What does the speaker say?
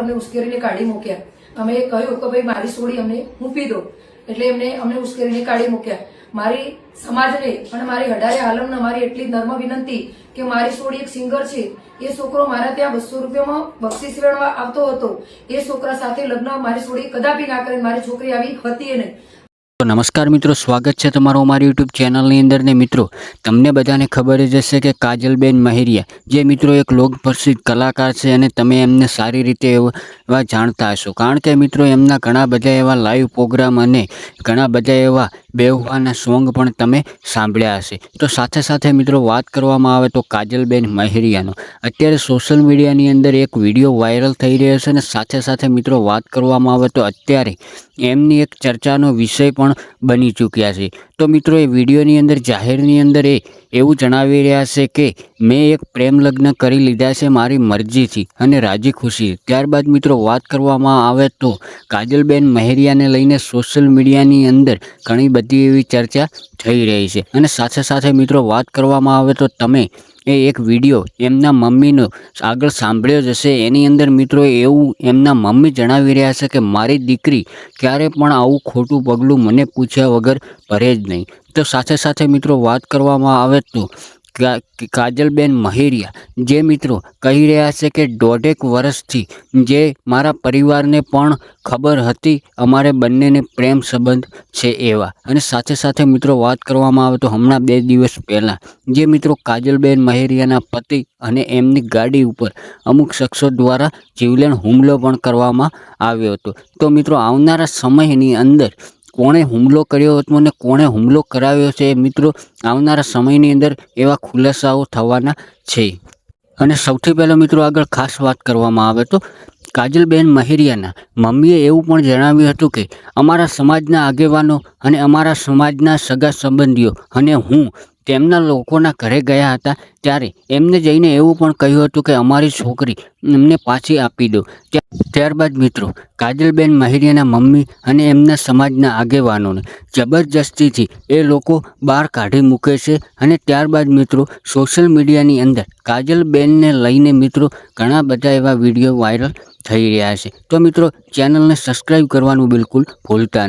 અમને ઉશ્કેરીને કાઢી મૂક્યા. અમે કહ્યું કે ભાઈ મારી સોડી અમને મૂકી દો, એટલે એમને અમને ઉશ્કેરીને કાઢી મૂક્યા. મારી સમાજને અને મારી હડારે આલમને મારી એટલી નર્મ વિનંતી કે મારી સોડી એક સિંગર છે. એ છોકરો મારા ત્યાં 200 રૂપિયામાં બક્ષીસ વેણવા આવતો હતો. એ છોકરા સાથે લગ્ન મારી સોડી કદાપી ના કરે. મારી છોકરી આવી હતી નહીં. તો નમસ્કાર મિત્રો, સ્વાગત છે તમારું અમારી યુટ્યુબ ચેનલની અંદર. ને મિત્રો, તમને બધાને ખબર જ હશે કે કાજલબેન મહેરિયા જે મિત્રો એક લોક પ્રસિદ્ધ કલાકાર છે અને તમે એમને સારી રીતે એવા જાણતા હશો, કારણ કે મિત્રો એમના ઘણા બધા એવા લાઈવ પ્રોગ્રામ અને ઘણા બધા એવા બેહવાના સોંગ પણ તમે સાંભળ્યા હશે. તો સાથે સાથે મિત્રો વાત કરવામાં આવે તો કાજલબેન મહેરિયાનો અત્યારે સોશિયલ મીડિયાની અંદર એક વિડીયો વાયરલ થઈ રહ્યો છે. અને સાથે સાથે મિત્રો વાત કરવામાં આવે તો અત્યારે એમની એક ચર્ચાનો વિષય પણ બની ચૂક્યા છે. તો મિત્રો એ વિડીયોની અંદર જાહેરની અંદર એવું જણાવી રહ્યા છે કે મેં એક પ્રેમ લગ્ન કરી લીધા છે મારી મરજીથી અને રાજી ખુશી. ત્યારબાદ મિત્રો વાત કરવામાં આવે તો કાજલબેન મહેરિયાને લઈને સોશિયલ મીડિયાની અંદર ઘણી બધી એવી ચર્ચા થઈ રહી છે. અને સાથે સાથે મિત્રો વાત કરવામાં આવે તો તમે એક વિડીયો એમના મમ્મીનો આગળ સાંભળ્યો જ હશે. એની અંદર મિત્રો એવું એમના મમ્મી જણાવી રહ્યા છે કે મારી દીકરી ક્યારે પણ આવું ખોટું પગલું મને પૂછ્યા વગર ભરે જ નહીં. તો સાથે સાથે મિત્રો વાત કરવામાં આવે તો કાજલબેન મહેરિયા જે મિત્રો કહી રહ્યા છે કે 1.5 વર્ષથી જે મારા પરિવારને પણ ખબર હતી અમારે બંનેને પ્રેમ સંબંધ છે એવા. અને સાથે સાથે મિત્રો વાત કરવામાં આવે તો હમણાં 2 દિવસ પહેલાં જે મિત્રો કાજલબેન મહેરિયાના પતિ અને એમની ગાડી ઉપર અમુક શખ્સો દ્વારા જીવલેણ હુમલો પણ કરવામાં આવ્યો હતો. તો મિત્રો આવનારા સમયની અંદર કોણે હુમલો કર્યો હતો અને કોણે હુમલો કરાવ્યો છે એ મિત્રો આવનારા સમયની અંદર એવા ખુલાસાઓ થવાના છે. અને સૌથી પહેલાં મિત્રો આગળ ખાસ વાત કરવામાં આવે તો કાજલબેન મહેરિયાના મમ્મીએ એવું પણ જણાવ્યું હતું કે અમારા સમાજના આગેવાનો અને અમારા સમાજના સગા સંબંધીઓ અને હું તેમના લોકોના ઘરે ગયા હતા ત્યારે એમને જઈને એવું પણ કહ્યું હતું કે અમારી છોકરી એમને પાછી આપી દો. ત્યારબાદ મિત્રો કાજલબેન મહેરિયાના મમ્મી અને એમના સમાજના આગેવાનોને જબરજસ્તીથી એ લોકો બહાર કાઢી મૂકે છે. અને ત્યારબાદ મિત્રો સોશિયલ મીડિયાની અંદર કાજલબેનને લઈને મિત્રો ઘણા બધા એવા વિડીયો વાયરલ થઈ રહ્યા છે. તો મિત્રો ચેનલને સબસ્ક્રાઈબ કરવાનું બિલકુલ ભૂલતા